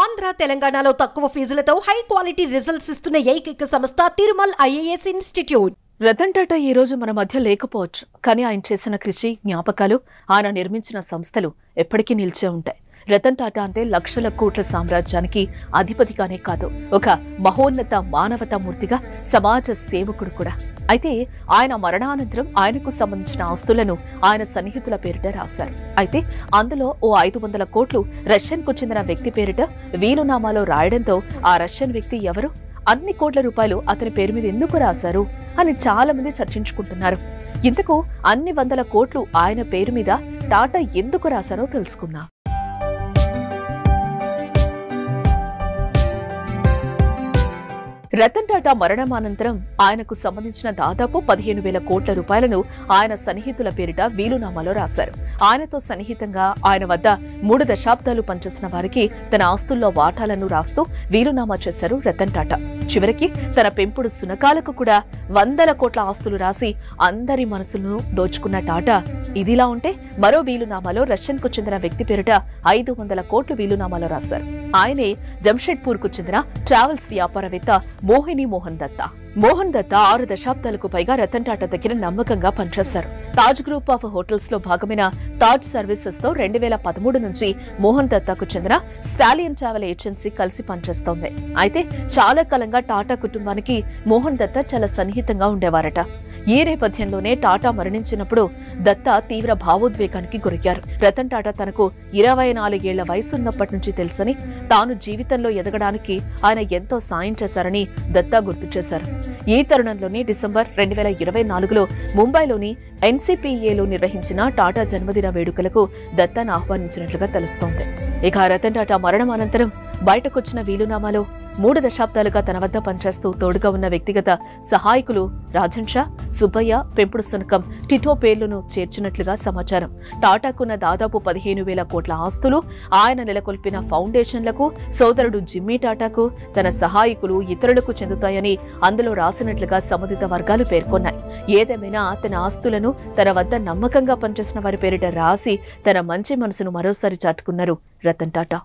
ఆంధ్ర తెలంగాణలో తక్కువ ఫీజులతో high quality results ఇస్తున్న ఏకైక సంస్థ తిరుమల్ ఐఏఎస్ ఇన్స్టిట్యూట్. రతన్ టాటా ఈ రోజు మన మధ్య లేకపోవచ్చు, కానీ ఆయన చేసిన కృషి, జ్ఞాపకాలు, ఆయన నిర్మించిన సంస్థలు ఎప్పటికీ నిలిచే ఉంటాయి. రతన్ టాటా అంటే లక్షల కోట్ల సామ్రాజ్యానికి అధిపతిగానే కాదు, ఒక మహోన్నత మానవతా మూర్తిగా, సమాజ సేవకుడు కూడా. అయితే ఆయన మరణానంతరం ఆయనకు సంబంధించిన ఆస్తులను ఆయన సన్నిహితుల పేరిట రాశారు. అయితే అందులో ఓ 500 కోట్లు రష్యన్కు చెందిన వ్యక్తి పేరిట వీలునామాలో రాయడంతో ఆ రష్యన్ వ్యక్తి ఎవరు, అన్ని కోట్ల రూపాయలు అతని పేరు మీద ఎందుకు రాశారు అని చాలా మంది చర్చించుకుంటున్నారు. ఇంతకు అన్ని 100 కోట్లు ఆయన పేరు మీద టాటా ఎందుకు రాశారో తెలుసుకుందాం. రతన్ టాటా మరణానంతరం ఆయనకు సంబంధించిన దాదాపు 15,000 కోట్ల రూపాయలను ఆయన సన్నిహితుల పేరిట వీలునామాలో రాశారు. ఆయనతో సన్నిహితంగా ఆయన వద్ద 3 దశాబ్దాలు పనిచేసిన వారికి తన ఆస్తుల్లో వాటాలను రాస్తూ వీలునామా చేశారు రతన్ టాటా. చివరికి తన పెంపుడు సునకాలకు కూడా 100 కోట్ల ఆస్తులు రాసి అందరి మనసులను దోచుకున్న టాటా ఇదిలా ఉంటే, మరో వీలునామాలో రష్యన్కు చెందిన వ్యక్తి పేరిట 500 కోట్లు వీలునామాలో రాశారు. ఆయనే జంషెడ్పూర్ కు చెందిన ట్రావెల్స్ వ్యాపారవేత్త మోహిని మోహన్ దత్తా. మోహన్ దత్తా 6 దశాబ్దాలకు పైగా రతన్ టాటా దగ్గర నమ్మకంగా పనిచేశారు. తాజ్ గ్రూప్ ఆఫ్ హోటల్స్ లో భాగమైన తాజ్ సర్వీసెస్ తో 2013 నుంచి మోహన్ దత్తాకు చెందిన స్టాలియన్ ట్రావెల్ ఏజెన్సీ కలిసి పనిచేస్తోంది. అయితే చాలా కాలంగా టాటా కుటుంబానికి మోహన్ దత్తా చాలా సన్నిహితంగా ఉండేవారట. ఈ నేపథ్యంలోనే టాటా మరణించినప్పుడు దత్తా తీవ్ర భావోద్వేగానికి గురయ్యారు. రతన్ టాటా తనకు 24 ఏళ్ల వయసున్నప్పటి నుంచి తెలుసని, తాను జీవితంలో ఎదగడానికి ఆయన ఎంతో సాయం చేశారని దత్తా గుర్తు చేశారు. ఈ తరుణంలోనే డిసెంబర్ 2024లో ముంబైలోని ఎన్సీపీఏలో నిర్వహించిన టాటా జన్మదిన వేడుకలకు దత్తాను ఆహ్వానించినట్లుగా తెలుస్తోంది. ఇక రతన్ టాటా మరణం అనంతరం బయటకొచ్చిన వీలునామాలో 3 దశాబ్దాలుగా తన వద్ద పనిచేస్తూ తోడుగా ఉన్న వ్యక్తిగత సహాయకులు రాజన్ షా, సుబ్బయ్య, పెంపుడు సునకం టిటో పేర్లను చేర్చినట్లుగా సమాచారం. టాటాకున్న దాదాపు 15,000 కోట్ల ఆస్తులు, ఆయన నెలకొల్పిన ఫౌండేషన్లకు, సోదరుడు జిమ్మీ టాటాకు, తన సహాయకులు, ఇతరులకు చెందుతాయని అందులో రాసినట్లుగా సంబంధిత వర్గాలు పేర్కొన్నాయి. ఏదేమైనా తన ఆస్తులను తన వద్ద నమ్మకంగా పనిచేసిన వారి పేరిట రాసి తన మంచి మనసును మరోసారి చాటుకున్నారు రతన్ టాటా.